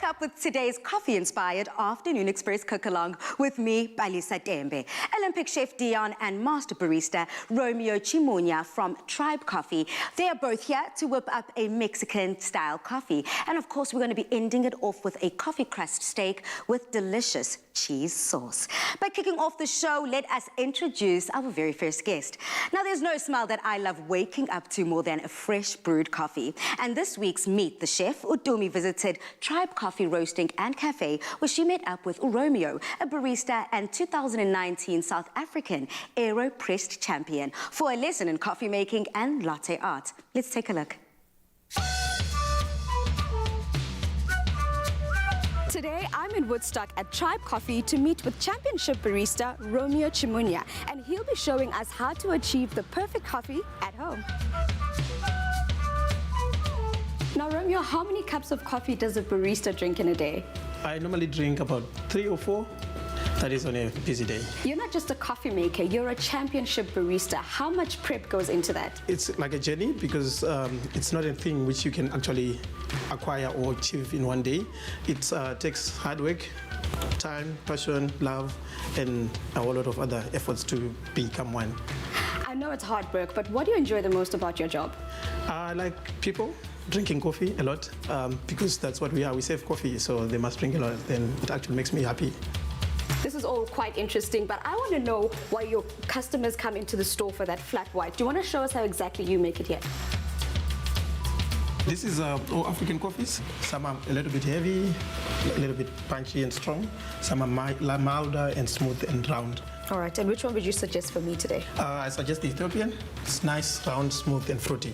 up with today's coffee-inspired Afternoon Express cook-along with me, Barista Romeo, Olympic chef Dion and master barista Romeo Chimunya from Tribe Coffee. They are both here to whip up a Mexican-style coffee. And of course, we're going to be ending it off with a coffee crust steak with delicious cheese sauce. But kicking off the show, let us introduce our very first guest. Now, there's no smell that I love waking up to more than a fresh brewed coffee. And this week's Meet the Chef, Tumi visited Tribe Coffee Roasting and Cafe, where she met up with Romeo, a barista and 2019 South African AeroPress champion, for a lesson in coffee making and latte art. Let's take a look. Today, I'm in Woodstock at Tribe Coffee to meet with championship barista Romeo Chimunya, and he'll be showing us how to achieve the perfect coffee at home. Now, Romeo, how many cups of coffee does a barista drink in a day? I normally drink about 3 or 4. That is on a busy day. You're not just a coffee maker, you're a championship barista. How much prep goes into that? It's like a journey because it's not a thing which you can actually acquire or achieve in one day. It takes hard work, time, passion, love, and a whole lot of other efforts to become one. I know it's hard work, but what do you enjoy the most about your job? I like people. Drinking coffee a lot because that's what we are. We serve coffee, so they must drink a lot. Then it actually makes me happy. This is all quite interesting, but I want to know why your customers come into the store for that flat white. Do you want to show us how exactly you make it here? This is all African coffees. Some are a little bit heavy, a little bit punchy and strong. Some are milder and smooth and round. All right, and which one would you suggest for me today? I suggest the Ethiopian. It's nice, round, smooth and fruity.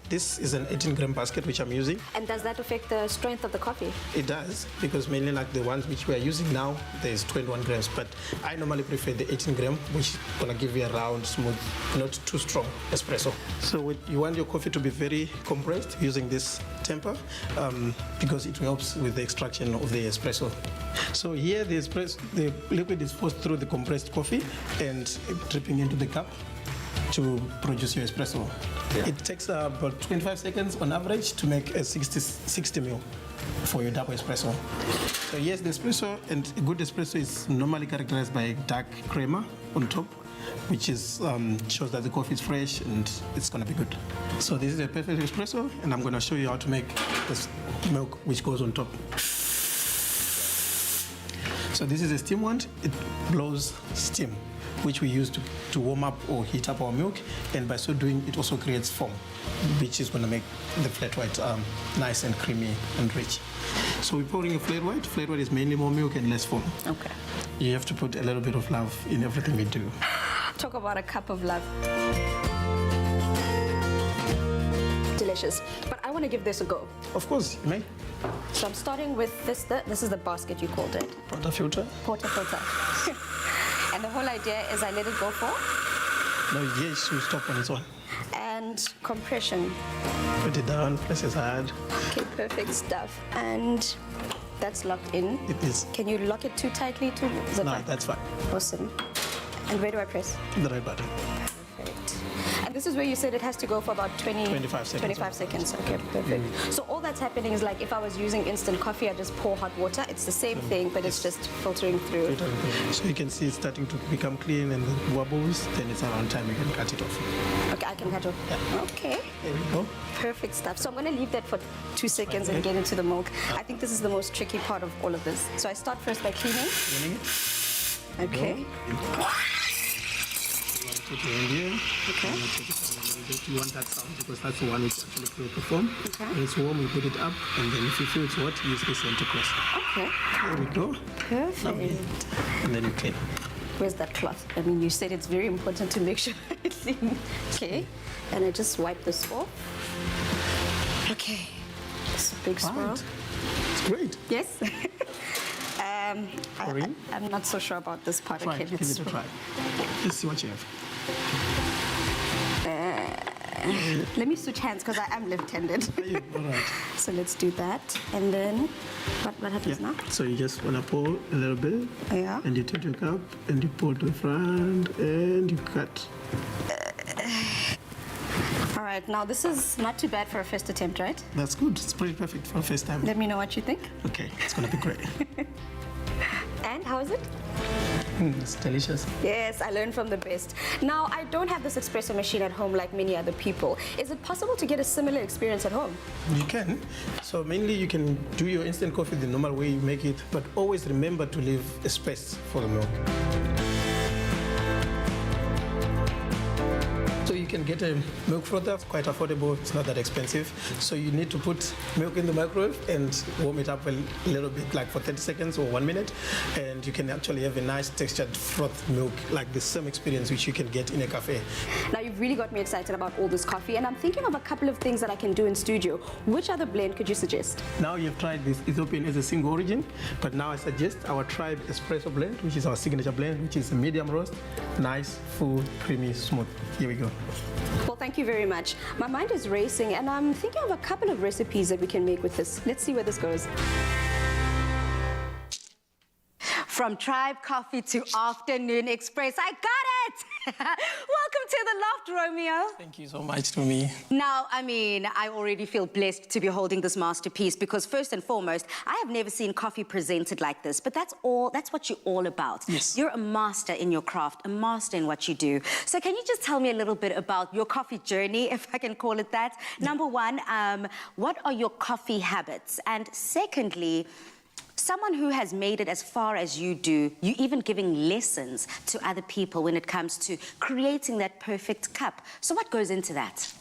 This is an 18-gram basket which I'm using. And does that affect the strength of the coffee? It does, because mainly like the ones which we are using now, there's 21 grams. But I normally prefer the 18-gram, which is gonna give you a round, smooth, not too strong espresso. So you want your coffee to be very compressed using this temper, because it helps with the extraction of the espresso. So here the liquid is forced through the compressed coffee and dripping into the cup to produce your espresso. Yeah. It takes about 25 seconds on average to make a 60 ml for your double espresso. So yes, the espresso, and a good espresso is normally characterized by dark crema on top, which is shows that the coffee is fresh and it's gonna be good. So this is a perfect espresso, and I'm gonna show you how to make this milk which goes on top. So this is a steam wand. It blows steam, which we use to warm up or heat up our milk, and by so doing it also creates foam, which is going to make the flat white nice and creamy and rich. So we're pouring a flat white. Flat white is mainly more milk and less foam. Okay. You have to put a little bit of love in everything we do. Talk about a cup of love. Delicious. But I want to give this a go. Of course, you may. So I'm starting with this. This is the basket you called it. Portafilter. Portafilter. And the whole idea is I let it go for? No, yes, you stop on its own. And compression. Put it down, press it hard. Okay, perfect stuff. And that's locked in. It is. Can you lock it too tightly to the No, that's fine. Awesome. And where do I press? The right button. Perfect. And this is where you said it has to go for about 25 seconds. 25 seconds, okay, perfect. So all that's happening is like if I was using instant coffee, I just pour hot water. It's the same thing, but it's just filtering through. So you can see it's starting to become clean and the wobbles, then it's around time you can cut it off. Okay, I can cut off. Yeah. Okay. There we go. Perfect stuff. So I'm going to leave that for 2 seconds and get into the milk. I think this is the most tricky part of all of this. So I start first by cleaning. Okay. Put it in here. Okay. You want that sound because that's the one which actually creates the foam. Okay. When it's warm, you put it up, and then if you feel it's hot, use the center press. Okay. There we go. Perfect. Lovely. And then you clean. Where's that cloth? I mean, you said it's very important to make sure it's clean. Okay. And I just wipe this off. Okay. It's a big swirl. It's great. Yes. I'm not so sure about this part. Try okay, it. Give it a try. Let's see what you have. Let me switch hands because I am left-handed. All right. So let's do that. And then, what happens now? So you just want to pour a little bit. Yeah. And you take your cup and you pour to the front and you cut. All right, now this is not too bad for a first attempt, right? That's good. It's pretty perfect for the first time. Let me know what you think. Okay, it's gonna be great. And how is it? It's delicious. Yes, I learned from the best. Now, I don't have this espresso machine at home like many other people. Is it possible to get a similar experience at home? You can. So mainly you can do your instant coffee the normal way you make it, but always remember to leave a space for the milk. So you can get a milk frother, it's quite affordable, it's not that expensive. So you need to put milk in the microwave and warm it up a little bit, like for 30 seconds or 1 minute, and you can actually have a nice textured frothed milk, like the same experience which you can get in a cafe. Now, you've really got me excited about all this coffee, and I'm thinking of a couple of things that I can do in studio. Which other blend could you suggest? Now you've tried this Ethiopian as a single origin, but now I suggest our Tribe Espresso blend, which is our signature blend, which is a medium roast, nice, full, creamy, smooth. Here we go. Well, thank you very much. My mind is racing, and I'm thinking of a couple of recipes that we can make with this. Let's see where this goes. From Tribe Coffee to Afternoon Express, I got it! Welcome to the Loft, Romeo. Thank you so much, Tumi. Now, I mean, I already feel blessed to be holding this masterpiece because first and foremost, I have never seen coffee presented like this, but that's what you're all about. Yes. You're a master in your craft, a master in what you do. So can you just tell me a little bit about your coffee journey, if I can call it that? Yeah. Number one, what are your coffee habits? And secondly, someone who has made it as far as you do, you even giving lessons to other people when it comes to creating that perfect cup. So what goes into that?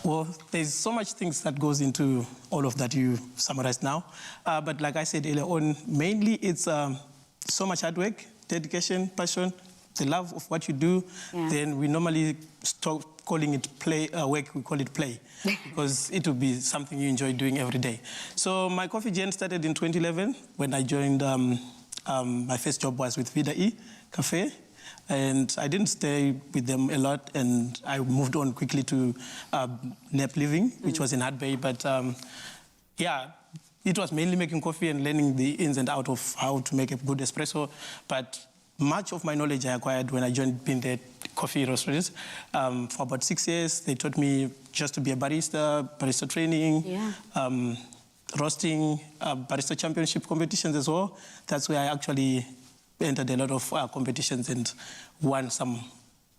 Well, there's so much things that goes into all of that you summarized now. But like I said earlier on, mainly it's so much hard work, dedication, passion, the love of what you do. Yeah. Then we normally stop calling it work, we call it play, because it will be something you enjoy doing every day. So my coffee journey started in 2011 when I joined, my first job was with Vida E Cafe, and I didn't stay with them a lot, and I moved on quickly to Nep Living, which was in Hard Bay, but yeah, it was mainly making coffee and learning the ins and outs of how to make a good espresso, but much of my knowledge I acquired when I joined being the coffee roasters. For about 6 years, they taught me just to be a barista training, roasting, barista championship competitions as well. That's where I actually entered a lot of competitions and won some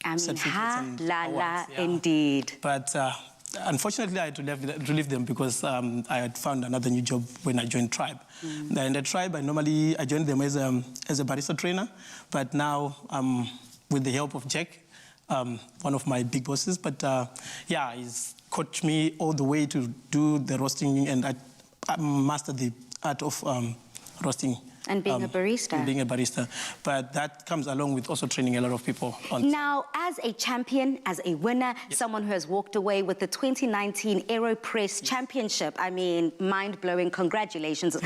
certificates and awards. Yeah. Indeed. But unfortunately, I had to leave them because I had found another new job when I joined Tribe. And at Tribe, I joined them as a barista trainer, but now with the help of Jack, one of my big bosses. But yeah, he's coached me all the way to do the roasting, and I mastered the art of roasting. And being a barista. And being a barista. But that comes along with also training a lot of people. Now, as a champion, as a winner, someone who has walked away with the 2019 AeroPress Championship, I mean, mind-blowing, congratulations.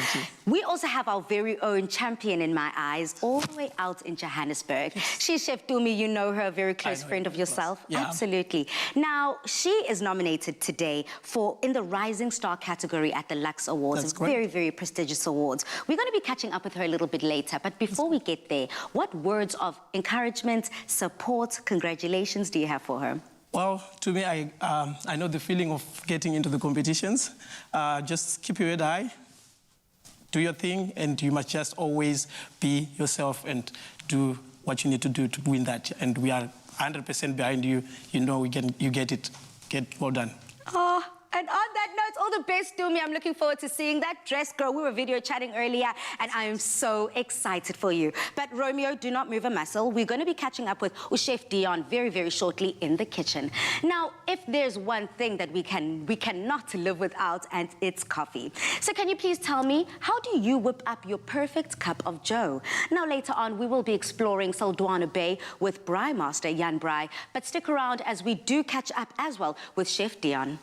We also have our very own champion in my eyes, all the way out in Johannesburg. She's Chef Tumi, you know her, a very close friend of yourself. Yeah. Absolutely. Now, she is nominated today in the Rising Star category at the Luxe Awards. That's very, very prestigious awards. We're going to be catching up with her a little bit later, but before we get there, what words of encouragement, support, congratulations do you have for her? Well, to me, I know the feeling of getting into the competitions. Just keep your head high, do your thing, and you must just always be yourself and do what you need to do to win that. And we are 100% behind you. You know, you get it. Well done. Oh. And on that note, all the best to me. I'm looking forward to seeing that dress, girl. We were video chatting earlier, and I am so excited for you. But Romeo, do not move a muscle. We're going to be catching up with Chef Dion very, very shortly in the kitchen. Now, if there's one thing that we cannot live without, and it's coffee. So can you please tell me, how do you whip up your perfect cup of joe? Now, later on, we will be exploring Saldanha Bay with Braai Master Jan Braai. But stick around as we do catch up as well with Chef Dion.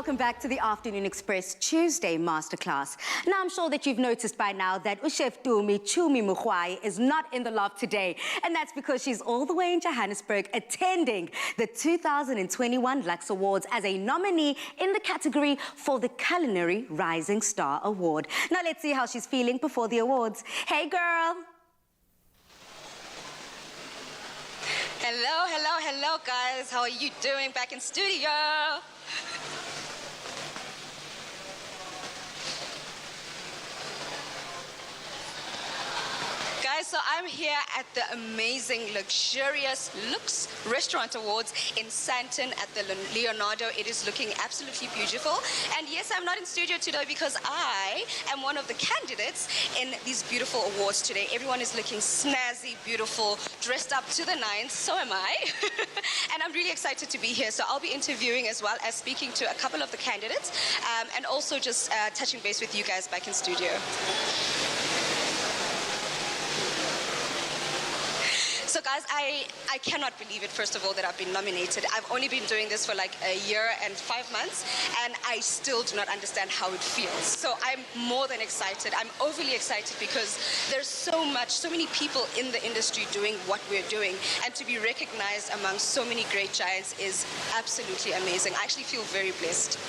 welcome back to the Afternoon Express Tuesday Masterclass. Now, I'm sure that you've noticed by now that Chef Tumi is not in the loft today, and that's because she's all the way in Johannesburg attending the 2021 Luxe Awards as a nominee in the category for the Culinary Rising Star Award. Now, let's see how she's feeling before the awards. Hey, girl. Hello, guys. How are you doing back in studio? Guys, so I'm here at the amazing, luxurious Luxe Restaurant Awards in Sandton at the Leonardo. It is looking absolutely beautiful. And yes, I'm not in studio today because I am one of the candidates in these beautiful awards today. Everyone is looking snazzy, beautiful, dressed up to the nines. So am I. And I'm really excited to be here. So I'll be interviewing as well as speaking to a couple of the candidates and also just touching base with you guys back in studio. So guys, I cannot believe it, first of all, that I've been nominated. I've only been doing this for like a year and 5 months, and I still do not understand how it feels. So I'm more than excited. I'm overly excited because there's so many people in the industry doing what we're doing, and to be recognized among so many great giants is absolutely amazing. I actually feel very blessed.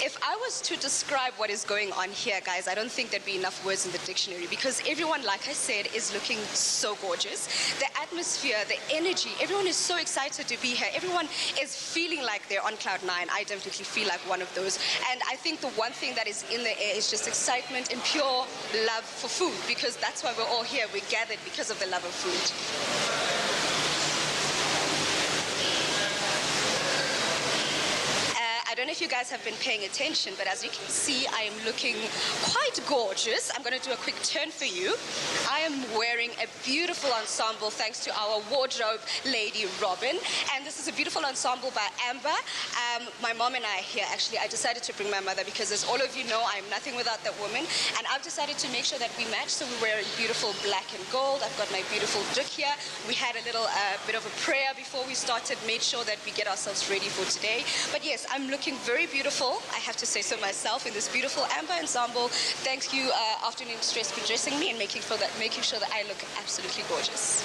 If I was to describe what is going on here, guys, I don't think there'd be enough words in the dictionary because everyone, like I said, is looking so gorgeous. The atmosphere, the energy, everyone is so excited to be here. Everyone is feeling like they're on cloud nine. I definitely feel like one of those. And I think the one thing that is in the air is just excitement and pure love for food, because that's why we're all here. We're gathered because of the love of food. I don't know if you guys have been paying attention, but as you can see, I am looking quite gorgeous. I'm going to do a quick turn for you. I am wearing a beautiful ensemble thanks to our wardrobe lady, Robin. And this is a beautiful ensemble by Amber. My mom and I are here, actually. I decided to bring my mother because, as all of you know, I'm nothing without that woman. And I've decided to make sure that we match, so we're wearing beautiful black and gold. I've got my beautiful drink here. We had a little bit of a prayer before we started, made sure that we get ourselves ready for today. But yes, I'm looking very beautiful, I have to say so myself, in this beautiful Amber ensemble. Thank you, Afternoon Express, for dressing me and making sure that I look absolutely gorgeous.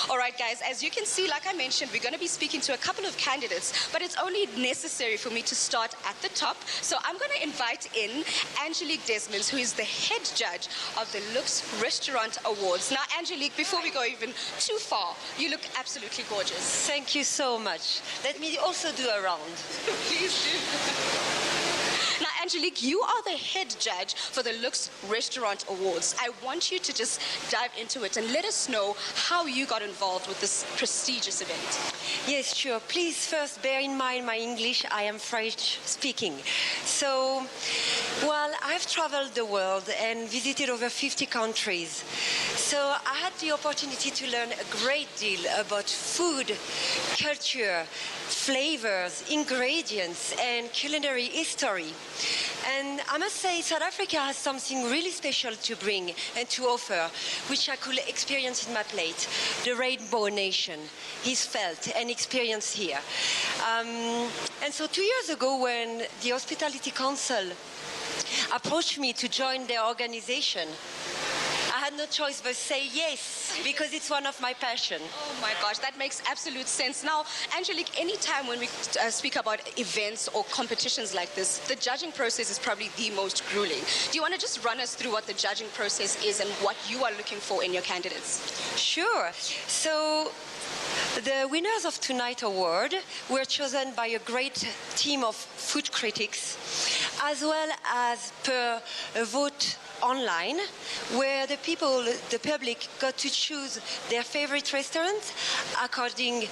All right, guys, as you can see, like I mentioned, we're going to be speaking to a couple of candidates, but it's only necessary for me to start at the top. So I'm going to invite in Angelique Desmonds, who is the head judge of the Luxe Restaurant Awards. Now, Angelique, before we go even too far, you look absolutely gorgeous. Thank you so much. Let me also do a round. Please do. Now, Angelique, you are the head judge for the Luxe Restaurant Awards. I want you to just dive into it and let us know how you got involved with this prestigious event. Yes, sure. Please first bear in mind my English. I am French speaking. So, well, I've traveled the world and visited over 50 countries. So I had the opportunity to learn a great deal about food, culture, flavors, ingredients, and culinary history. And I must say, South Africa has something really special to bring and to offer, which I could experience in my plate. The Rainbow Nation is felt and experienced here. And so 2 years ago, when the Hospitality Council approached me to join their organization, I had no choice but say yes, because it's one of my passions. Oh my gosh, that makes absolute sense. Now, Angelique, anytime when we speak about events or competitions like this, the judging process is probably the most grueling. Do you want to just run us through what the judging process is and what you are looking for in your candidates? Sure. So, the winners of tonight's award were chosen by a great team of food critics, as well as per a vote online, where the public got to choose their favorite restaurants according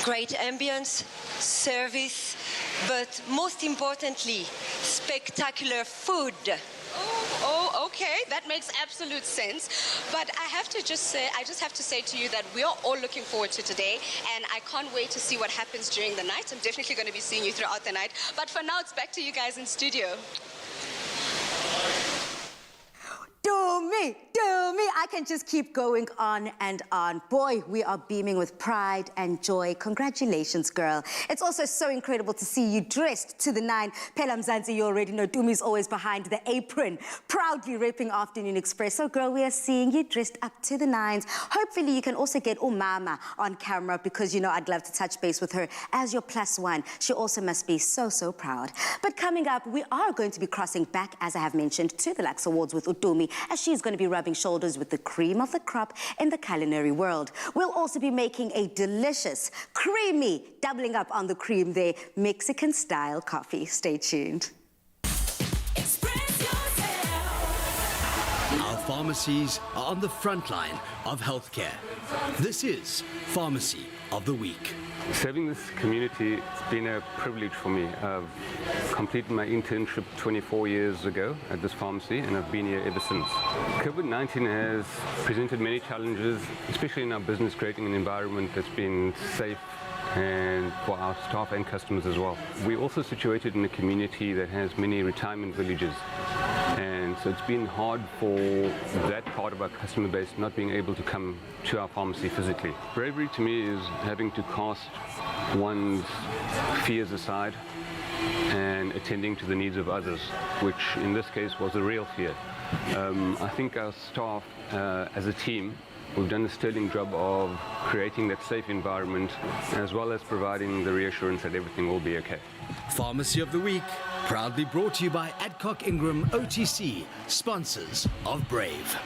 great ambience, service, but most importantly, spectacular food. Oh, okay. That makes absolute sense. But I just have to say to you that we are all looking forward to today, and I can't wait to see what happens during the night. I'm definitely going to be seeing you throughout the night. But for now, it's back to you guys in studio. Tumi, Tumi. I can just keep going on and on. Boy, we are beaming with pride and joy. Congratulations, girl. It's also so incredible to see you dressed to the nine. Phela Mzansi, you already know Tumi's always behind the apron, proudly repping Afternoon Express. So, girl, we are seeing you dressed up to the nines. Hopefully, you can also get Umama on camera because, you know, I'd love to touch base with her as your +1. She also must be so, so proud. But coming up, we are going to be crossing back, as I have mentioned, to the Luxe Awards with Tumi, as she's going to be rubbing shoulders with the cream of the crop in the culinary world. We'll also be making a delicious, creamy, doubling up on the cream there, Mexican-style coffee. Stay tuned. Our pharmacies are on the front line of healthcare. This is Pharmacy of the Week. Serving this community has been a privilege for me. I've completed my internship 24 years ago at this pharmacy, and I've been here ever since. COVID-19 has presented many challenges, especially in our business, creating an environment that's been safe and for our staff and customers as well. We're also situated in a community that has many retirement villages, and so it's been hard for that part of our customer base not being able to come to our pharmacy physically. Bravery to me is having to cast one's fears aside and attending to the needs of others, which in this case was a real fear. I think our staff as a team, we've done a sterling job of creating that safe environment as well as providing the reassurance that everything will be okay. Pharmacy of the Week, proudly brought to you by Adcock Ingram OTC, sponsors of Brave.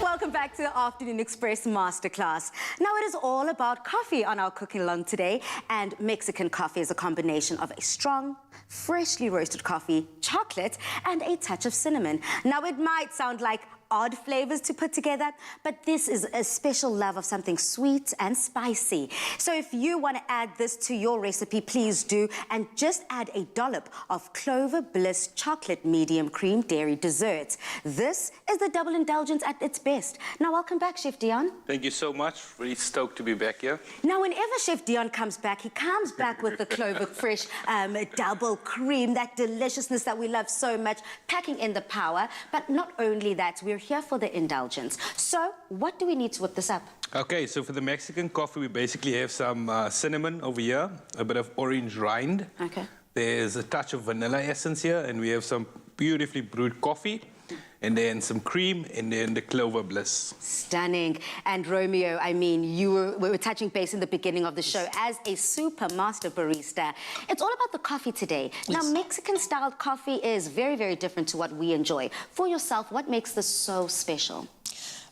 Welcome back to the Afternoon Express Masterclass. Now it is all about coffee on our cooking along today, and Mexican coffee is a combination of a strong, freshly roasted coffee, chocolate, and a touch of cinnamon. Now it might sound like odd flavors to put together, but this is a special love of something sweet and spicy. So if you want to add this to your recipe, please do, and just add a dollop of Clover Bliss chocolate medium cream dairy dessert. This is the double indulgence at its best. Now welcome back, Chef Dion. Thank you so much. Really stoked to be back here. Now whenever Chef Dion comes back, he comes back with the Clover Fresh double cream, that deliciousness that we love so much, packing in the power. But not only that, we're here for the indulgence. So what do we need to whip this up? Okay, so for the Mexican coffee, we basically have some cinnamon over here, a bit of orange rind. Okay. There's a touch of vanilla essence here, and we have some beautifully brewed coffee, and then some cream, and then the Clover Bliss. Stunning. And Romeo, I mean, we were touching base in the beginning of the show as a super master barista. It's all about the coffee today. Yes. Now, Mexican-style coffee is very, very different to what we enjoy. For yourself, what makes this so special?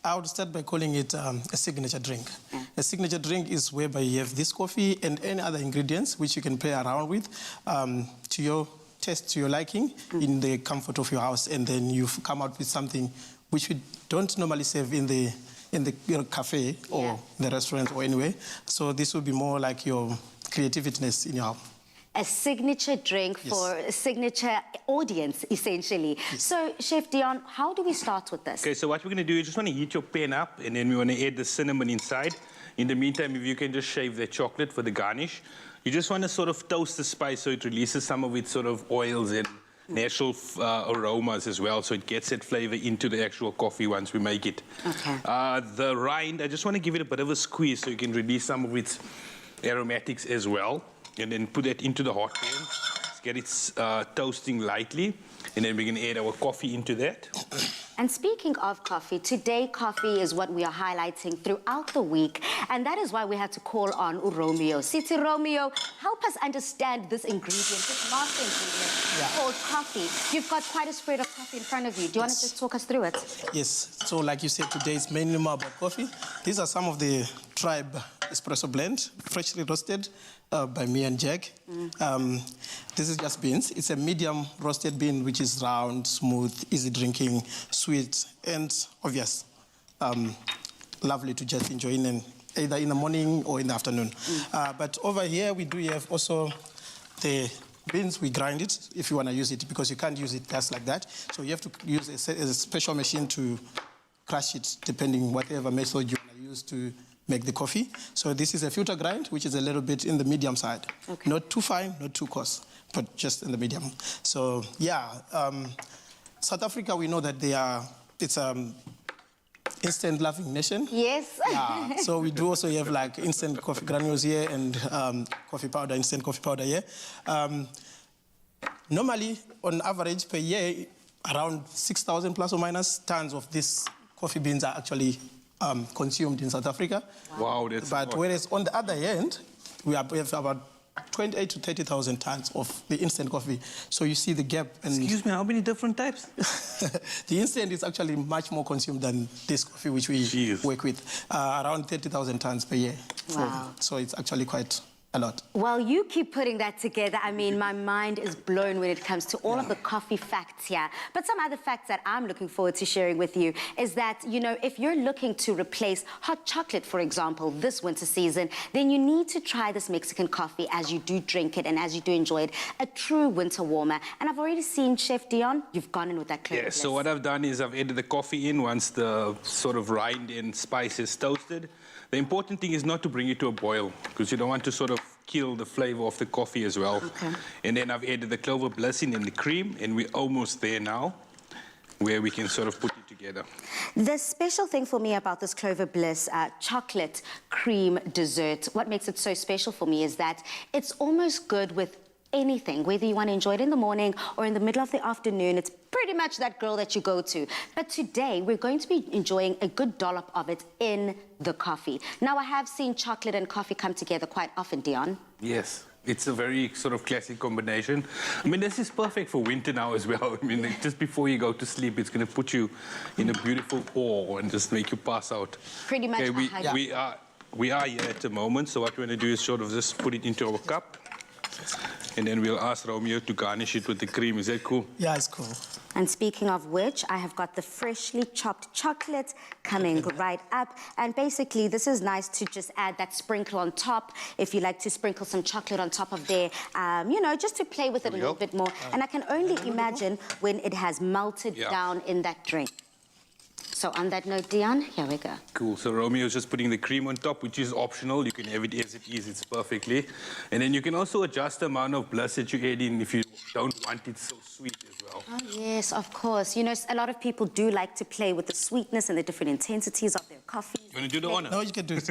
I would start by calling it a signature drink. Yeah. A signature drink is whereby you have this coffee and any other ingredients which you can play around with to your taste, to your liking, in the comfort of your house, and then you've come out with something which we don't normally serve in the in the cafe or the restaurant or anywhere. So this will be more like your creativeness in your house. A signature drink for a signature audience, essentially. So, Chef Dion, how do we start with this? Okay, so what we're going to do is just want to heat your pan up, and then we want to add the cinnamon inside. In the meantime, if you can just shave the chocolate for the garnish. You just want to sort of toast the spice so it releases some of its sort of oils and natural aromas as well, so it gets that flavor into the actual coffee once we make it. Okay. The rind, I just want to give it a bit of a squeeze so you can release some of its aromatics as well. And then put that into the hot pan. Get it toasting lightly. And then we're going to add our coffee into that. And speaking of coffee, today coffee is what we are highlighting throughout the week. And that is why we had to call on Romeo. City Romeo, help us understand this ingredient, this master ingredient called coffee. You've got quite a spread of coffee in front of you. Do you want to just talk us through it? Yes. So like you said, today it's mainly more about coffee. These are some of the Tribe espresso blend, freshly roasted by me and Jack. This is just beans. It's a medium roasted bean, which is round, smooth, easy drinking, sweet, and obvious. Lovely to just enjoy either in the morning or in the afternoon. But over here, we do have also the beans. We grind it if you want to use it, because you can't use it just like that. So you have to use a special machine to crush it, depending whatever method you want to use to make the coffee. So this is a filter grind, which is a little bit in the medium side. Okay. Not too fine, not too coarse, but just in the medium. So yeah, South Africa, we know that it's instant loving nation. Yes. Yeah. So we do also have like instant coffee granules here and coffee powder, instant coffee powder here. Normally, on average per year, around 6,000 plus or minus tons of these coffee beans are actually consumed in South Africa. Wow, that's But whereas on the other end, we have about 28 to 30,000 tons of the instant coffee. So you see the gap. And excuse me, how many different types? The instant is actually much more consumed than this coffee, which we work with. Around 30,000 tons per year. Wow. So it's actually quite a lot. Well, you keep putting that together. I mean, my mind is blown when it comes to all of the coffee facts here. But some other facts that I'm looking forward to sharing with you is that, you know, if you're looking to replace hot chocolate, for example, this winter season, then you need to try this Mexican coffee as you do drink it and as you do enjoy it. A true winter warmer. And I've already seen Chef Dion, you've gone in with that clover. Yeah, so what I've done is I've added the coffee in once the sort of rind and spice is toasted. The important thing is not to bring it to a boil, because you don't want to sort of kill the flavor of the coffee as well. Okay. And then I've added the clover bliss in the cream, and we're almost there now, where we can sort of put it together. The special thing for me about this Clover Bliss chocolate cream dessert, what makes it so special for me is that it's almost good with anything, whether you want to enjoy it in the morning or in the middle of the afternoon. It's pretty much that girl that you go to. But today, we're going to be enjoying a good dollop of it in the coffee. Now, I have seen chocolate and coffee come together quite often, Dion. Yes. It's a very sort of classic combination. I mean, this is perfect for winter now as well. I mean, just before you go to sleep, it's going to put you in a beautiful awe and just make you pass out. Pretty much. Okay, we are here at the moment, so what we're going to do is sort of just put it into our cup. And then we'll ask Romeo to garnish it with the cream. Is that cool? Yeah, it's cool. And speaking of which, I have got the freshly chopped chocolate coming right up. And basically, this is nice to just add that sprinkle on top. If you like to sprinkle some chocolate on top of there, you know, just to play with it a little bit more. And I can only imagine when it has melted down in that drink. So on that note, Dion, here we go. Cool. So Romeo's just putting the cream on top, which is optional. You can have it as it is. It's perfectly. And then you can also adjust the amount of bliss that you add in if you don't want it so sweet as well. Oh, yes, of course. You know, a lot of people do like to play with the sweetness and the different intensities of their coffee. You want to do the honor? No, you can do it.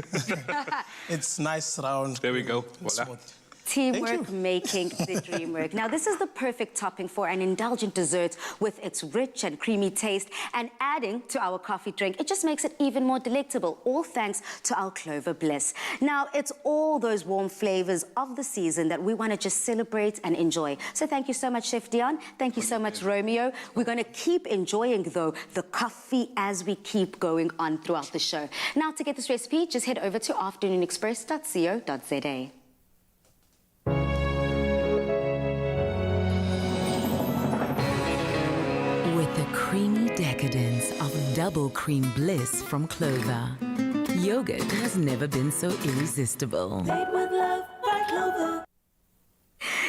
It's nice, round. There we go. Voila. Smooth. Teamwork making the dream work. Now, this is the perfect topping for an indulgent dessert with its rich and creamy taste, and adding to our coffee drink, it just makes it even more delectable, all thanks to our Clover Bliss. Now, it's all those warm flavors of the season that we want to just celebrate and enjoy. So thank you so much, Chef Dion. Thank you so much, Romeo. We're going to keep enjoying, though, the coffee as we keep going on throughout the show. Now, to get this recipe, just head over to afternoonexpress.co.za. With the creamy decadence of double cream bliss from Clover. Yogurt has never been so irresistible. Made with love by Clover.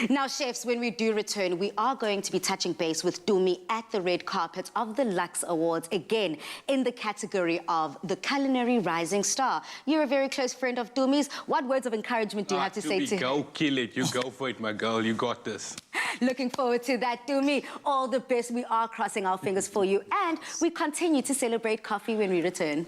Now, chefs, when we do return, we are going to be touching base with Tumi at the red carpet of the Luxe Awards, again, in the category of the Culinary Rising Star. You're a very close friend of Tumi's. What words of encouragement do you have to say to him? Go kill it. You go for it, my girl. You got this. Looking forward to that, Tumi. All the best. We are crossing our fingers for you. And we continue to celebrate coffee when we return.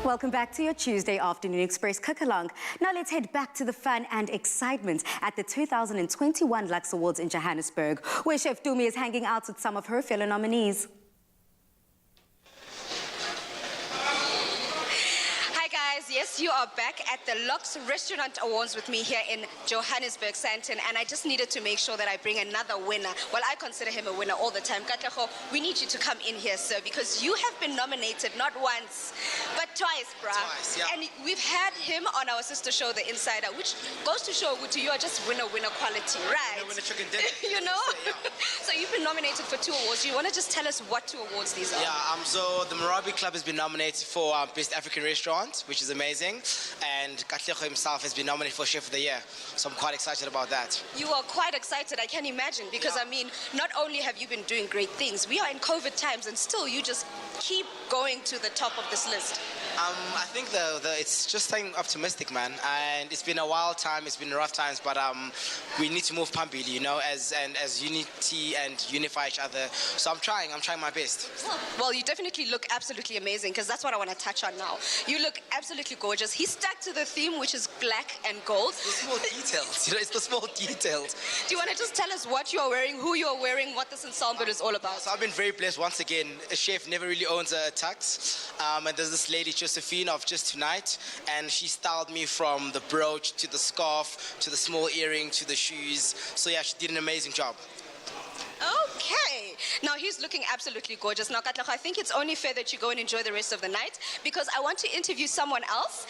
Welcome back to your Tuesday Afternoon Express Cook-Along. Now let's head back to the fun and excitement at the 2021 Luxe Awards in Johannesburg, where Chef Tumi is hanging out with some of her fellow nominees. Yes, you are back at the Luxe Restaurant Awards with me here in Johannesburg, Sandton, and I just needed to make sure that I bring another winner. Well, I consider him a winner all the time. Katlego, we need you to come in here, sir, because you have been nominated not once, but twice, brah. Twice, yeah. And we've had him on our sister show, The Insider, which goes to show, Guti, you are just winner quality, right? Winner chicken dinner. You know? Say, yeah. So you've been nominated for 2 awards. Do you want to just tell us what 2 awards these are? Yeah, so the Marabi Club has been nominated for Best African Restaurant, which is amazing. And Katlego himself has been nominated for Chef of the Year. So I'm quite excited about that. You are quite excited, I can imagine, because I mean, not only have you been doing great things, we are in COVID times and still you just keep going to the top of this list. I think it's just staying optimistic, man. And it's been a wild time, it's been rough times, but we need to move pambili, you know, as unity and unify each other. So I'm trying my best. Well, you definitely look absolutely amazing, because that's what I want to touch on now. You look absolutely gorgeous. He stuck to the theme, which is black and gold. The small details, you know, it's the small details. Do you want to just tell us what you're wearing, who you're wearing, what this ensemble is all about? So I've been very blessed once again. A chef never really owns a tux. And there's this lady, Josephine, of Just Tonight, and she styled me from the brooch to the scarf to the small earring to the shoes. So yeah, she did an amazing job. Okay. Now he's looking absolutely gorgeous. Now, Katlego, I think it's only fair that you go and enjoy the rest of the night because I want to interview someone else.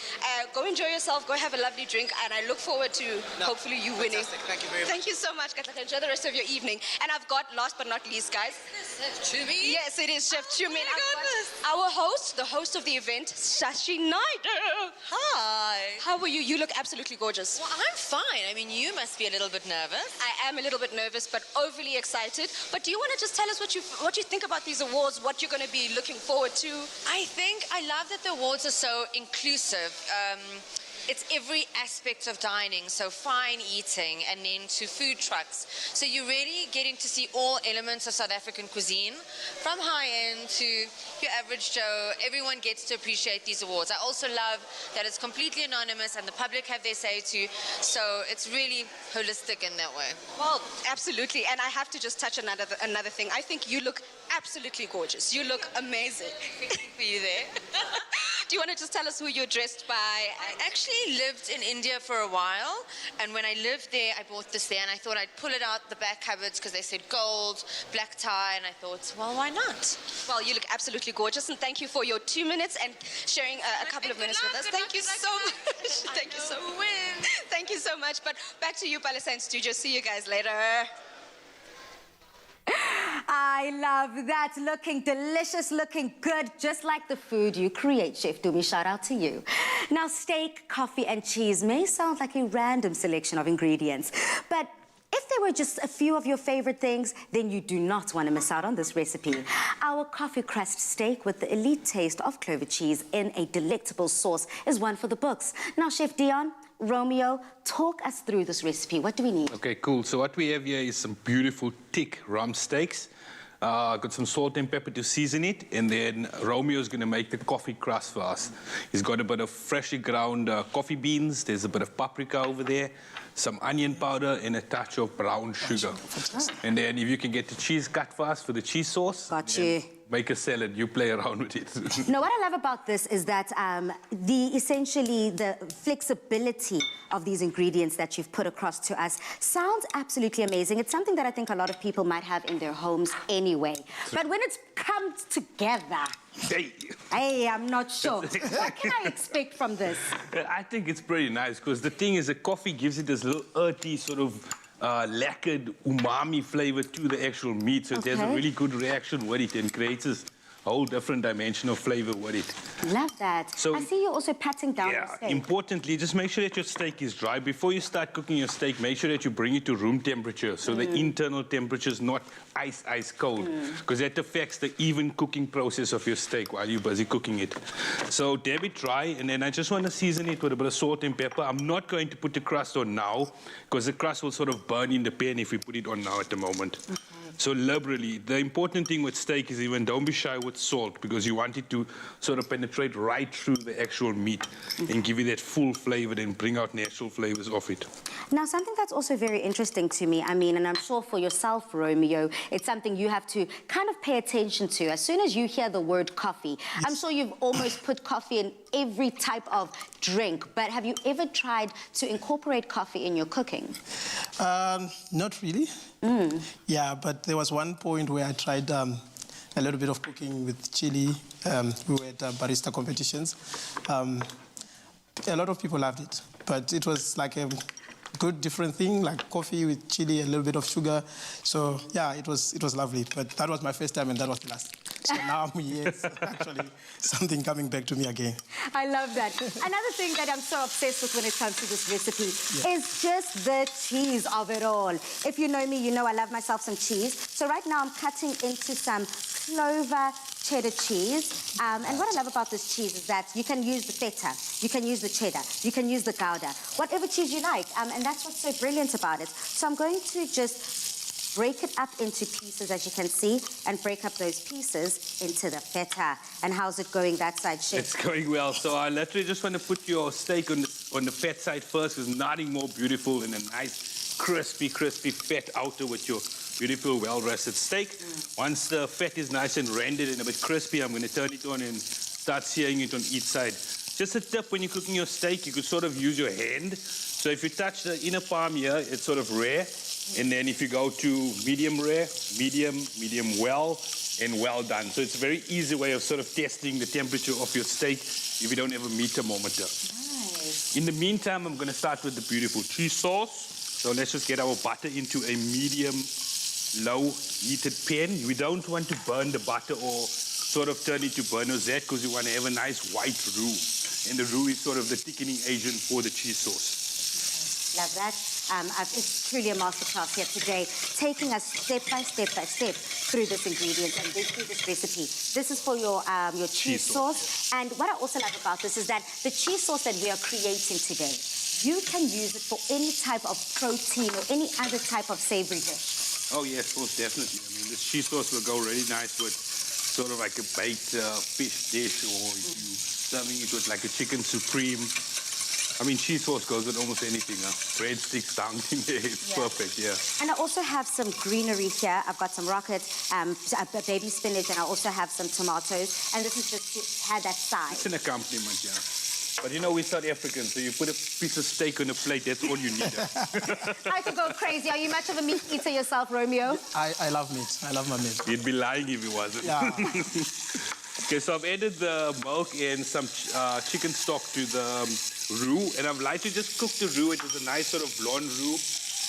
Go enjoy yourself. Go have a lovely drink, and I look forward to hopefully you winning. Thank you very much. Thank you so much, Katlego. Enjoy the rest of your evening. And I've got, last but not least, guys. Chef Tumi? Yes, it is Chef Tumi. my goodness. Our host, the host of the event, Shashi Naidu. Hi. How are you? You look absolutely gorgeous. Well, I'm fine. I mean, you must be a little bit nervous. I am a little bit nervous, but overly excited. But do you want to just tell us what you think about these awards, what you're going to be looking forward to? I love that the awards are so inclusive. It's every aspect of dining, so fine eating and then to food trucks. So you're really getting to see all elements of South African cuisine, from high-end to your average Joe. Everyone gets to appreciate these awards. I also love that it's completely anonymous and the public have their say too. So it's really holistic in that way. Well, absolutely. And I have to just touch another thing. I think you look absolutely gorgeous. You look amazing. For you there. Do you want to just tell us who you're dressed by? I actually lived in India for a while, and when I lived there, I bought this there, and I thought I'd pull it out the back cupboards because they said gold, black tie, and I thought, well, why not? Well, you look absolutely gorgeous, and thank you for your 2 minutes and sharing a couple of minutes with us. Thank you so much. Thank you so much. Thank you so much. But back to you, Palestine Studio. See you guys later. I love that. Looking delicious, looking good, just like the food you create, Chef Tumi. Shout out to you. Now, steak, coffee, and cheese may sound like a random selection of ingredients, but if they were just a few of your favorite things, then you do not want to miss out on this recipe. Our coffee crust steak with the elite taste of clover cheese in a delectable sauce is one for the books. Now, Chef Dion, Romeo, talk us through this recipe. What do we need? Okay, cool. So what we have here is some beautiful thick rump steaks. Got some salt and pepper to season it, and then Romeo's going to make the coffee crust for us. He's got a bit of freshly ground coffee beans. There's a bit of paprika over there, some onion powder, and a touch of brown sugar. And then if you can get the cheese cut for us for the cheese sauce. Got you. Make a salad. You play around with it. Now, what I love about this is that essentially the flexibility of these ingredients that you've put across to us sounds absolutely amazing. It's something that I think a lot of people might have in their homes anyway. But when it's come together, hey, I'm not sure. What can I expect from this? I think it's pretty nice because the thing is the coffee gives it this little earthy sort of lacquered umami flavor to the actual meat. So there's a really good reaction with it and creates this whole different dimension of flavor with it. Love that. So, I see you're also patting down your steak. Importantly, just make sure that your steak is dry. Before you start cooking your steak, make sure that you bring it to room temperature. So the internal temperature is not ice cold, because that affects the even cooking process of your steak while you're busy cooking it. So dab it dry, and then I just want to season it with a bit of salt and pepper. I'm not going to put the crust on now, because the crust will sort of burn in the pan if we put it on now at the moment. So liberally. The important thing with steak is even don't be shy with salt, because you want it to sort of penetrate right through the actual meat and give you that full flavor and bring out natural flavors of it. Now, something that's also very interesting to me, I mean, and I'm sure for yourself, Romeo, it's something you have to kind of pay attention to. As soon as you hear the word coffee, I'm sure you've almost put coffee in every type of drink, but have you ever tried to incorporate coffee in your cooking? Not really. Yeah, but there was one point where I tried a little bit of cooking with chili. We were at barista competitions. A lot of people loved it, but it was like a good different thing, like coffee with chili, a little bit of sugar. So yeah, it was lovely. But that was my first time and that was the last. So now I'm here, it's actually something coming back to me again. I love that. Another thing that I'm so obsessed with when it comes to this recipe is just the cheese of it all. If you know me, you know I love myself some cheese. So right now I'm cutting into some clover cheddar cheese. And what I love about this cheese is that you can use the feta, you can use the cheddar, you can use the Gouda, whatever cheese you like. And that's what's so brilliant about it. So I'm going to just break it up into pieces, as you can see, and break up those pieces into the feta. And how's it going that side, Chef? It's going well. So I literally just want to put your steak on the fat side first. There's nothing more beautiful than a nice, crispy fat outer with your beautiful, well-rested steak. Once the fat is nice and rendered and a bit crispy, I'm going to turn it on and start searing it on each side. Just a tip, when you're cooking your steak, you could sort of use your hand. So if you touch the inner palm here, it's sort of rare. And then if you go to medium rare, medium well, and well done. So it's a very easy way of sort of testing the temperature of your steak if you don't have a meat thermometer. Nice. In the meantime, I'm going to start with the beautiful cheese sauce. So let's just get our butter into a medium low heated pan. We don't want to burn the butter or sort of turn it to burn rosette because you want to have a nice white roux. And the roux is sort of the thickening agent for the cheese sauce. Love that. It's truly a masterclass here today, taking us step by step through this ingredient and through this recipe. This is for your cheese sauce. And what I also love about this is that the cheese sauce that we are creating today, you can use it for any type of protein or any other type of savory dish. Oh yes, most definitely. I mean, this cheese sauce will go really nice with sort of like a baked fish dish, or if you serving it with like a chicken supreme. I mean, cheese sauce goes with almost anything. Breadsticks, down in there, it's perfect, yeah. And I also have some greenery here. I've got some rockets, baby spinach, and I also have some tomatoes. And this is just to have that side. It's an accompaniment, yeah. But you know, we're South Africans, so you put a piece of steak on a plate, that's all you need. I could go crazy. Are you much of a meat eater yourself, Romeo? I love meat. I love my meat. You'd be lying if you wasn't. Yeah. Okay, so I've added the milk and some chicken stock to the roux, and I've liked to just cook the roux. It is a nice sort of blonde roux,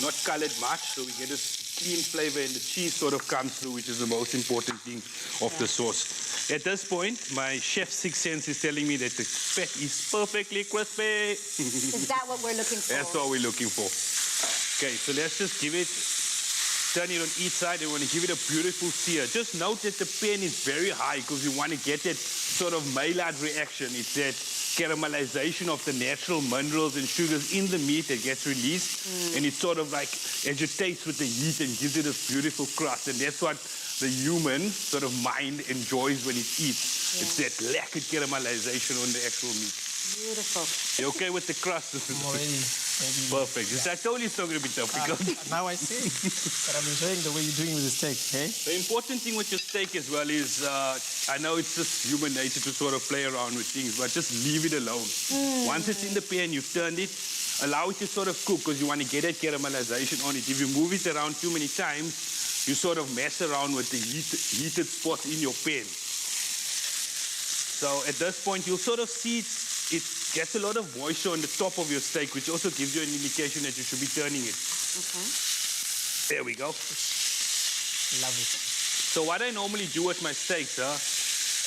not colored much, so we get a clean flavor and the cheese sort of comes through, which is the most important thing of the sauce. At this point, my chef's sixth sense is telling me that the fat is perfectly crispy. Is that what we're looking for? That's what we're looking for. Okay, so let's just give it, turn it on each side, and we want to give it a beautiful sear. Just note that the pan is very high because we want to get that sort of Maillard reaction. It's that caramelization of the natural minerals and sugars in the meat that gets released, and it sort of like agitates with the heat and gives it this beautiful crust. And that's what the human sort of mind enjoys when it eats. It's that lacquered caramelization on the actual meat. Beautiful. You okay with the crust? I'm already. Perfect. I told you it's not going to be difficult. Now I see. But I'm enjoying the way you're doing with the steak, okay? The important thing with your steak as well is, I know it's just human nature to sort of play around with things, but just leave it alone. Once it's in the pan, you've turned it, allow it to sort of cook because you want to get that caramelization on it. If you move it around too many times, you sort of mess around with the heated spots in your pan. So at this point, you'll sort of see it gets a lot of moisture on the top of your steak, which also gives you an indication that you should be turning it. Okay. There we go. Love it. So what I normally do with my steaks,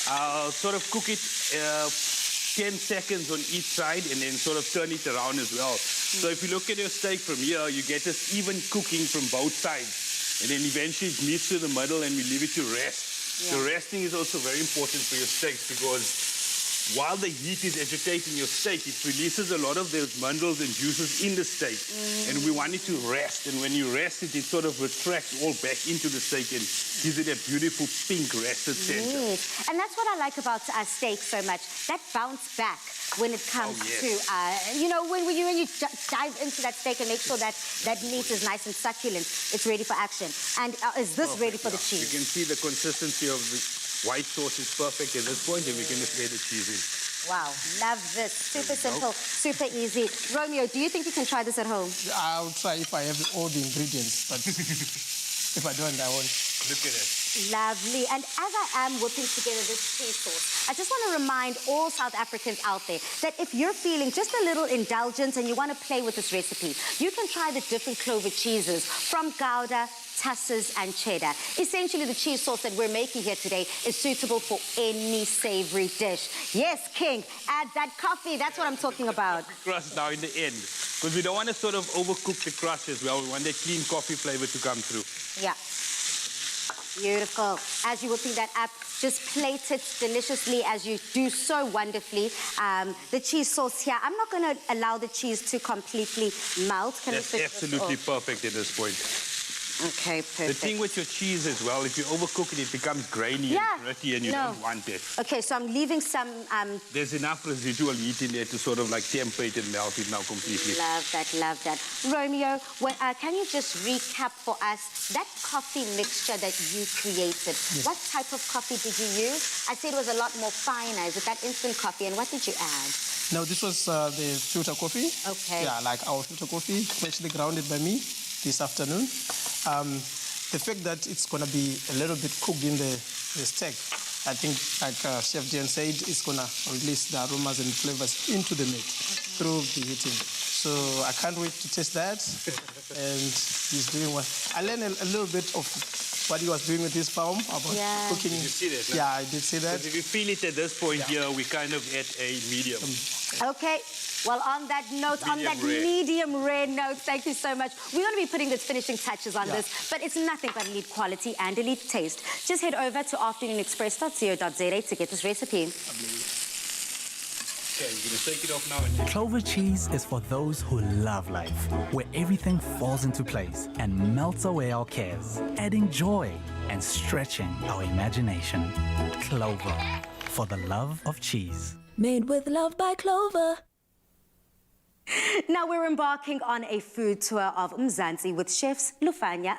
I'll sort of cook it 10 seconds on each side and then sort of turn it around as well. So if you look at your steak from here, you get this even cooking from both sides. And then eventually it meets to the middle and we leave it to rest. The resting is also very important for your steaks because while the heat is agitating your steak, it releases a lot of those minerals and juices in the steak. And we want it to rest. And when you rest it, it sort of retracts all back into the steak and gives it a beautiful pink rested center. Yes. And that's what I like about steak so much. That bounce back when it comes to, you know, when you dive into that steak and make sure that that meat is nice and succulent, it's ready for action. And is this ready for the cheese? You can see the consistency of the white sauce is perfect at this point, and we can just add the cheese in. Wow, love this. Super simple, super easy. Romeo, do you think you can try this at home? I'll try if I have all the ingredients, but if I don't, I won't. Look at it. Lovely. And as I am whipping together this cheese sauce, I just want to remind all South Africans out there that if you're feeling just a little indulgence and you want to play with this recipe, you can try the different clover cheeses from Gouda, Tussers and cheddar. Essentially, the cheese sauce that we're making here today is suitable for any savory dish. Yes, King, add that coffee. That's what I'm talking about. Crust now in the end, because we don't want to sort of overcook the crust as well. We want that clean coffee flavor to come through. Yeah. Beautiful. As you're whipping that up, just plate it deliciously as you do so wonderfully. The cheese sauce here, I'm not going to allow the cheese to completely melt. That's absolutely perfect at this point. Okay, perfect. The thing with your cheese as well, if you overcook it, it becomes grainy and gritty and you don't want it. Okay, so I'm leaving some... There's enough residual heat in there to sort of like temper it and melt it now completely. Love that, love that. Romeo, can you just recap for us that coffee mixture that you created? Yes. What type of coffee did you use? I said it was a lot more finer. Is it that instant coffee? And what did you add? No, this was the filter coffee. Okay. Yeah, like our filter coffee, specially grounded by me. this afternoon. The fact that it's going to be a little bit cooked in the steak, I think, like Chef Dion said, it's going to release the aromas and flavors into the meat through the heating. So I can't wait to taste that. And he's doing what? I learned a little bit of what he was doing with his palm about cooking. Did you see that? Yeah, I did see that. Because if you feel it at this point here, we kind of at a medium. Okay. Well, on that note, medium rare note, thank you so much. We're going to be putting the finishing touches on this, but it's nothing but elite quality and elite taste. Just head over to afternoonexpress.co.za to get this recipe. Okay, you're going to take it off now. And Clover cheese is for those who love life, where everything falls into place and melts away our cares, adding joy and stretching our imagination. Clover, for the love of cheese. Made with love by Clover. Now we're embarking on a food tour of Mzansi with chefs Luyanda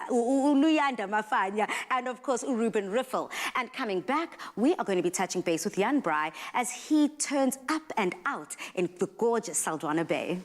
Mafanya and of course Ruben Riffel. And coming back, we are going to be touching base with Jan Braai as he turns up and out in the gorgeous Saldanha Bay.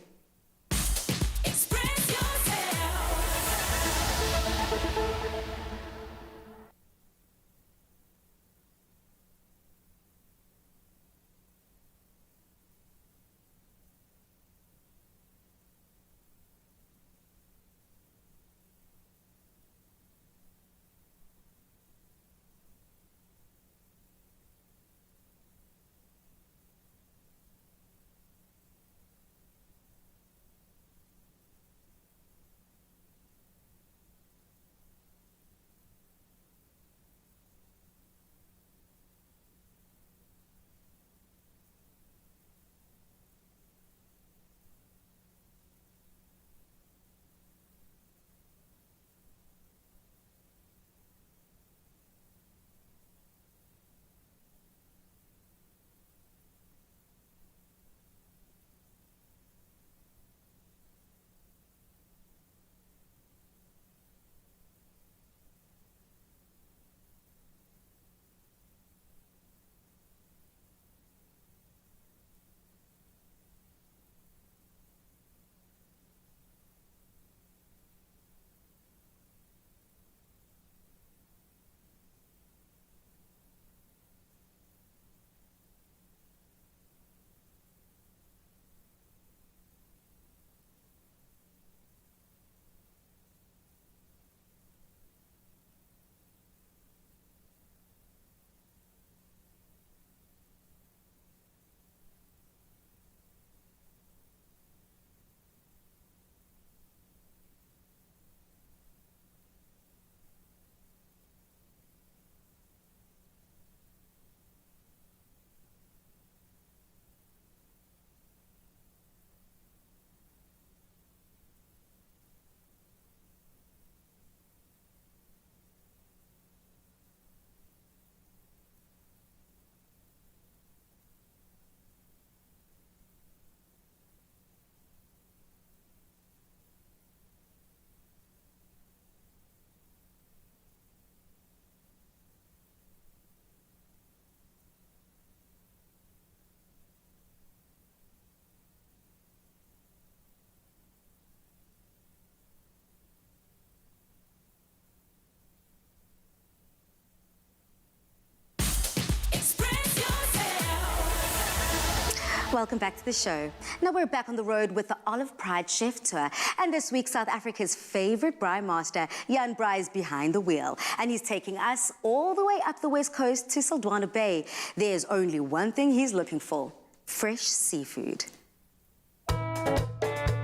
Welcome back to the show. Now we're back on the road with the Olive Pride Chef Tour. And this week, South Africa's favorite braai master, Jan Braai, is behind the wheel. And he's taking us all the way up the west coast to Saldanha Bay. There's only one thing he's looking for: fresh seafood.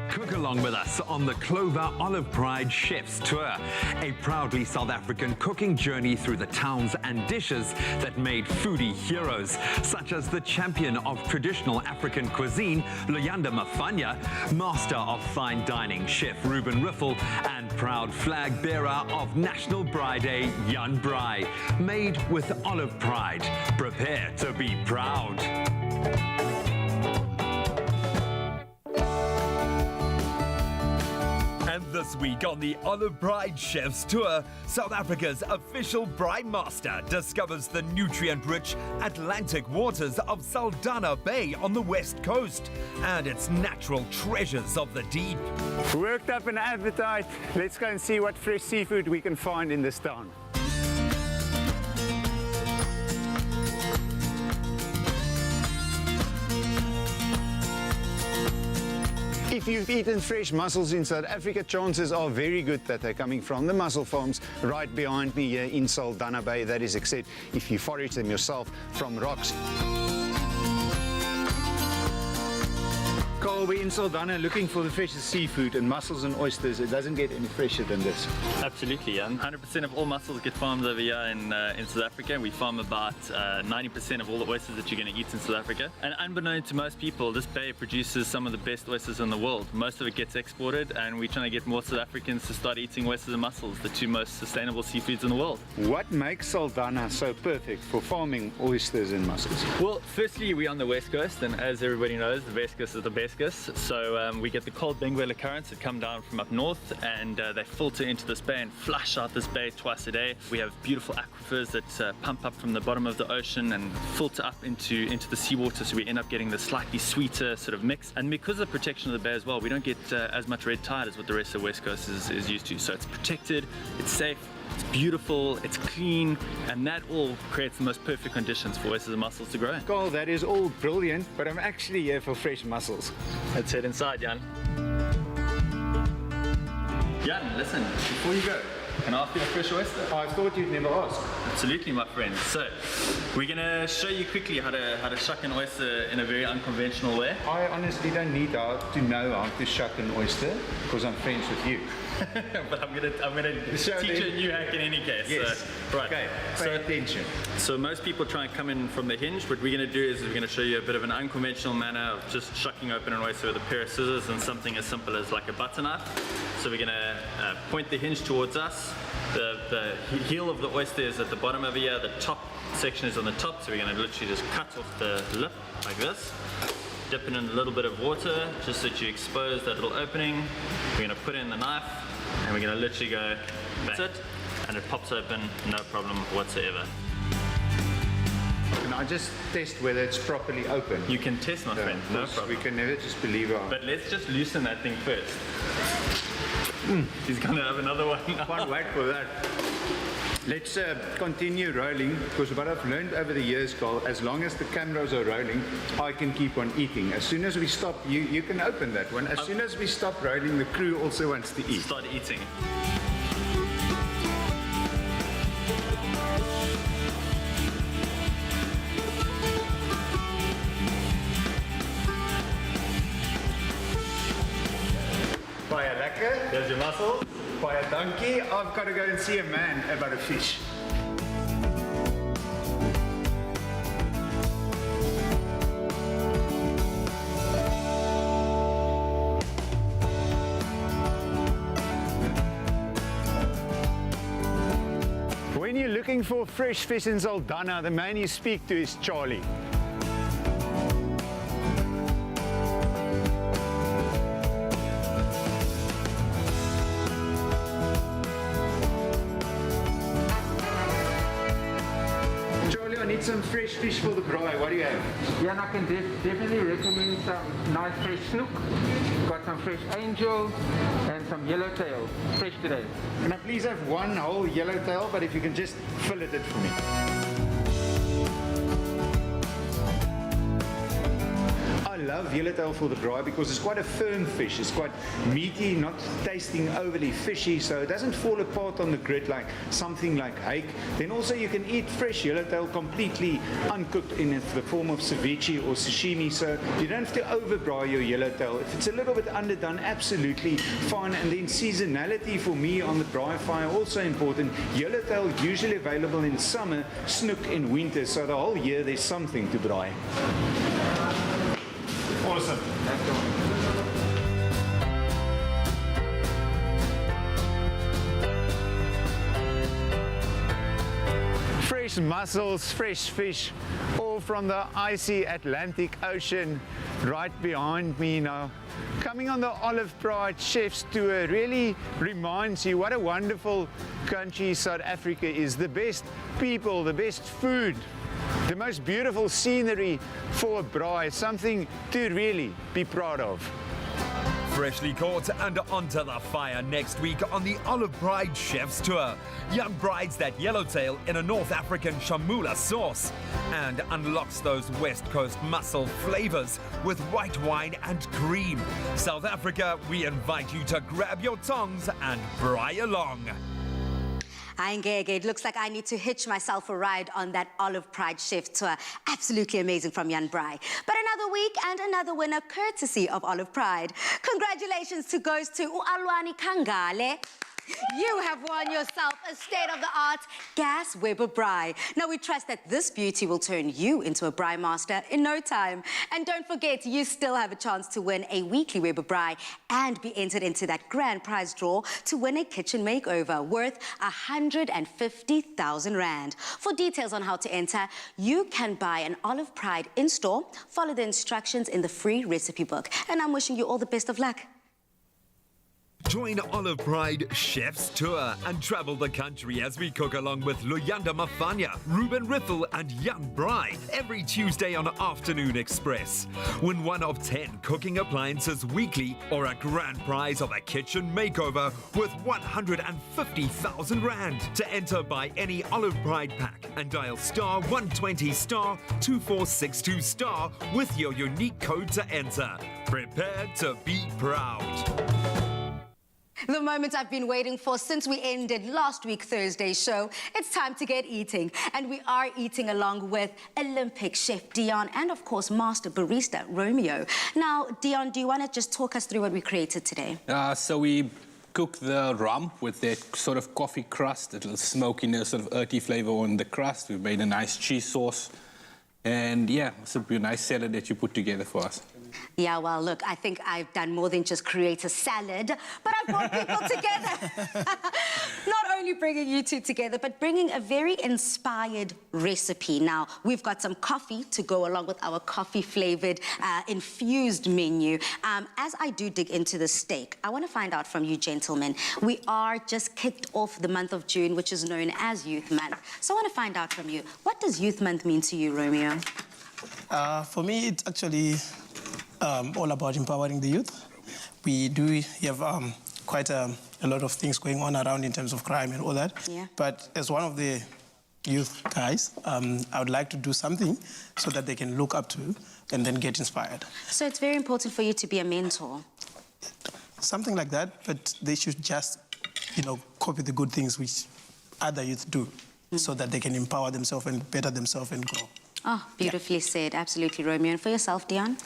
Cook along with us on the Clover Olive Pride Chef's Tour, a proudly South African cooking journey through the towns and dishes that made foodie heroes, such as the champion of traditional African cuisine, Luyanda Mafanya, master of fine dining, Chef Ruben Riffel, and proud flag bearer of National Braai Day, Jan Braai. Made with Olive Pride. Prepare to be proud. And the This week on the Olive Pride Chef's Tour, South Africa's official bride master discovers the nutrient-rich Atlantic waters of Saldanha Bay on the west coast and its natural treasures of the deep. Worked up an appetite. Let's go and see what fresh seafood we can find in this town. If you've eaten fresh mussels in South Africa, chances are very good that they're coming from the mussel farms right behind me here in Saldanha Bay. That is, except if you forage them yourself from rocks. Carl, we're in Saldanha looking for the freshest seafood, and mussels and oysters, it doesn't get any fresher than this. Absolutely, yeah. 100% of all mussels get farmed over here in South Africa. We farm about 90% of all the oysters that you're going to eat in South Africa. And unbeknown to most people, this bay produces some of the best oysters in the world. Most of it gets exported, and we're trying to get more South Africans to start eating oysters and mussels, the two most sustainable seafoods in the world. What makes Saldanha so perfect for farming oysters and mussels? Well, firstly, we're on the west coast, and as everybody knows, the west coast is the best. So we get the cold Benguela currents that come down from up north, and they filter into this bay and flush out this bay twice a day. We have beautiful aquifers that pump up from the bottom of the ocean and filter up into the seawater, so we end up getting the slightly sweeter sort of mix. And because of the protection of the bay as well, we don't get as much red tide as what the rest of the west coast is used to. So it's protected, it's safe, it's beautiful, it's clean, and that all creates the most perfect conditions for oysters and mussels to grow in. Carl, that is all brilliant, but I'm actually here for fresh mussels. Let's head inside, Jan. Jan, listen, before you go, can I ask you a fresh oyster? I thought you'd never ask. Absolutely, my friend. So, we're going to show you quickly how to shuck an oyster in a very unconventional way. I honestly don't need to know how to shuck an oyster, because I'm friends with you. But I'm gonna teach you a new hack in any case. Yes. Right. Okay. Pay attention. So most people try and come in from the hinge. What we're going to do is we're going to show you a bit of an unconventional manner of just shucking open an oyster with a pair of scissors and something as simple as like a butter knife. So we're going to point the hinge towards us. The heel of the oyster is at the bottom over here. The top section is on the top. So we're going to literally just cut off the lip like this. Dip it in a little bit of water just so that you expose that little opening. We're going to put in the knife and we're going to literally go back it, and it pops open, no problem whatsoever. Can I just test whether it's properly open? You can test, my friend, no problem. We can never just believe our... But let's just loosen that thing first. He's going to have another one. Can't wait for that. Let's continue rolling, because what I've learned over the years, Carl, as long as the cameras are rolling, I can keep on eating. As soon as we stop, you can open that one. As soon as we stop rolling, the crew also wants to eat. Start eating. Baie lekker. There's your mussel. Baie dankie. I've got to go and see a man about a fish. When you're looking for fresh fish in Saldanha, the man you speak to is Charlie. Some fresh fish for the braai. What do you have? Yeah, and I can definitely recommend some nice fresh snook. Got some fresh angel and some yellowtail, fresh today. Can I please have one whole yellowtail, but if you can just fillet it for me. I love yellowtail for the braai because it's quite a firm fish. It's quite meaty, not tasting overly fishy, so it doesn't fall apart on the grid like something like hake. Then also you can eat fresh yellowtail completely uncooked in the form of ceviche or sashimi, so you don't have to over braai your yellowtail. If it's a little bit underdone, absolutely fine. And then seasonality for me on the braai fire, also important. Yellowtail usually available in summer, snook in winter, so the whole year there's something to braai. Awesome. fresh mussels, fresh fish, all from the icy Atlantic Ocean right behind me now. Coming on the Olive Pride Chef's Tour really reminds you what a wonderful country South Africa is. The best people, the best food, the most beautiful scenery for a bride, something to really be proud of. Freshly caught and onto the fire next week on the Olive Pride Chef's Tour. Young brides that yellowtail in a North African chamula sauce and unlocks those West Coast mussel flavors with white wine and cream. South Africa, we invite you to grab your tongs and braai along. It looks like I need to hitch myself a ride on that Olive Pride Chef Tour. Absolutely amazing from Jan Braai. But another week and another winner courtesy of Olive Pride. Congratulations goes to Alwani Kangale. You have won yourself a state-of-the-art gas Weber braai. Now, we trust that this beauty will turn you into a braai master in no time. And don't forget, you still have a chance to win a weekly Weber braai and be entered into that grand prize draw to win a kitchen makeover worth 150,000 Rand. For details on how to enter, you can buy an Olive Pride in-store, follow the instructions in the free recipe book. And I'm wishing you all the best of luck. Join Olive Pride Chef's Tour and travel the country as we cook along with Luyanda Mafanya, Ruben Riffel and Jan Braai every Tuesday on Afternoon Express. Win 1 of 10 cooking appliances weekly or a grand prize of a kitchen makeover worth 150,000 Rand. To enter, buy any Olive Pride pack and dial star 120 star 2462 star with your unique code to enter. Prepare to be proud. The moment I've been waiting for since we ended last week Thursday's show. It's time to get eating. And we are eating along with Olympic chef Dion and, of course, master barista Romeo. Now, Dion, do you want to just talk us through what we created today? So we cooked the rump with that sort of coffee crust, a little smokiness, sort of earthy flavor on the crust. We've made a nice cheese sauce. And, yeah, it's a nice salad that you put together for us. Yeah, well, look, I think I've done more than just create a salad, but I've brought people together. Not only bringing you two together, but bringing a very inspired recipe. Now, we've got some coffee to go along with our coffee-flavored, infused menu. As I do dig into the steak, I want to find out from you, gentlemen. We are just kicked off the month of June, which is known as Youth Month. So I want to find out from you, what does Youth Month mean to you, Romeo? For me, it's actually all about empowering the youth. We do have quite a lot of things going on around in terms of crime and all that. Yeah. But as one of the youth guys, I would like to do something so that they can look up to and then get inspired. So it's very important for you to be a mentor. Something like that, but they should just, copy the good things which other youth do so that they can empower themselves and better themselves and grow. Oh, beautifully said. Absolutely, Romeo. And for yourself, Dion?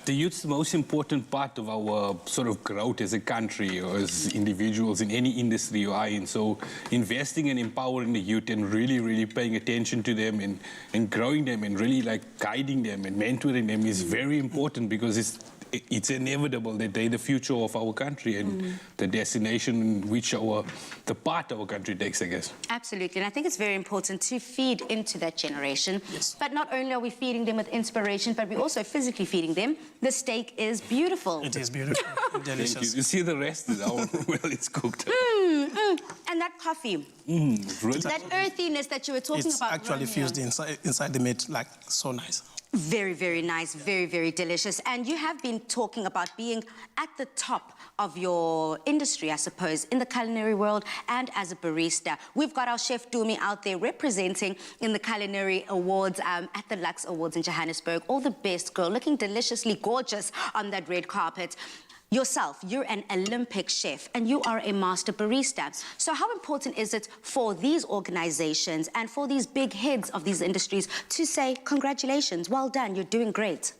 The youth's the most important part of our sort of growth as a country or as individuals in any industry you are in. So investing and empowering the youth and really, really paying attention to them and growing them and really guiding them and mentoring them is very important because it's inevitable that they're the future of our country and the destination in which the part our country takes, I guess. Absolutely, and I think it's very important to feed into that generation. Yes. But not only are we feeding them with inspiration, but we're also physically feeding them. The steak is beautiful. It is beautiful. Delicious. Thank you. You see the rest is how well it's cooked. And that coffee, really that earthiness that you were talking it's about, actually Romeo. fused inside the meat, so nice. Very, very nice, very, very delicious. And you have been talking about being at the top of your industry, I suppose, in the culinary world and as a barista. We've got our Chef Tumi out there representing in the Culinary Awards at the Luxe Awards in Johannesburg. All the best, girl, looking deliciously gorgeous on that red carpet. Yourself, you're an Olympic chef and you are a master barista. So how important is it for these organizations and for these big heads of these industries to say, congratulations, well done, you're doing great?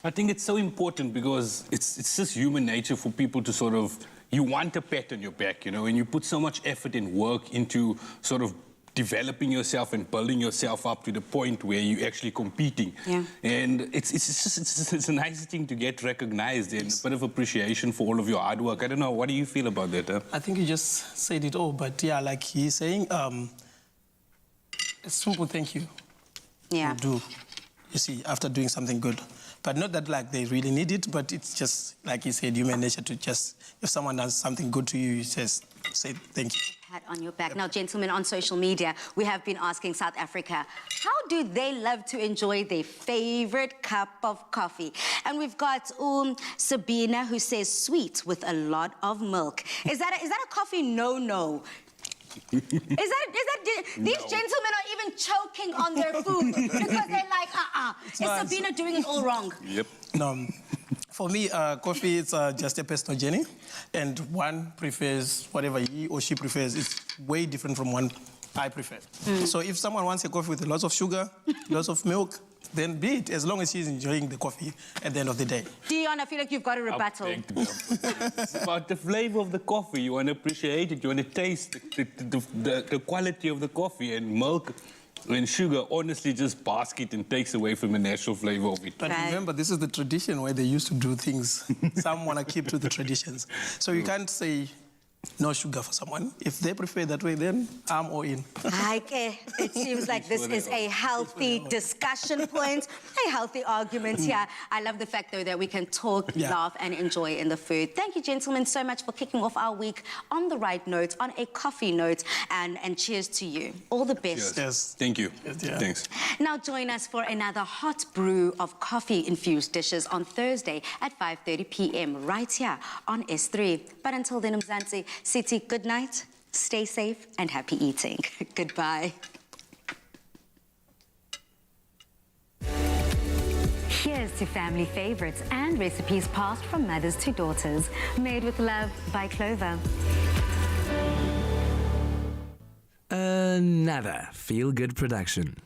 I think it's so important because it's just human nature for people to sort of, you want a pat on your back, and you put so much effort and work into sort of developing yourself and building yourself up to the point where you're actually competing. Yeah. And it's a nice thing to get recognized and a bit of appreciation for all of your hard work. I don't know, what do you feel about that? I think you just said it all, but yeah, like he's saying, A simple thank you. Yeah. Do, you see, after doing something good. But not that like they really need it, but it's just, like you said, human nature to just, if someone does something good to you, you just say thank you. Pat on your back. Now, gentlemen, on social media, we have been asking South Africa, how do they love to enjoy their favorite cup of coffee? And we've got Sabina, who says sweet with a lot of milk. Is that a coffee no-no? These gentlemen are even choking on their food because they're like, Is Sabina doing it all wrong? Yep. No, for me, coffee is just a personal journey, and one prefers whatever he or she prefers. It's way different from one I prefer. So if someone wants a coffee with lots of sugar, lots of milk, then be it, as long as she's enjoying the coffee at the end of the day. Dion, I feel like you've got a rebuttal. It's about the flavor of the coffee. You want to appreciate it. You want to taste the quality of the coffee, and milk and sugar honestly just bask it and takes away from the natural flavor of it. But remember, this is the tradition where they used to do things. Some want to keep to the traditions. So you can't say no sugar for someone. If they prefer that way, then I'm all in. It seems like this is a healthy discussion point, a healthy argument here. I love the fact, though, that we can talk, laugh, and enjoy in the food. Thank you, gentlemen, so much for kicking off our week on the right note, on a coffee note, and cheers to you. All the best. Yes. Thank you. Thanks. Now join us for another hot brew of coffee-infused dishes on Thursday at 5:30 p.m. right here on S3. But until then, Mzansi, City, good night, stay safe, and happy eating. Goodbye. Here's to family favorites and recipes passed from mothers to daughters. Made with love by Clover. Another feel-good production.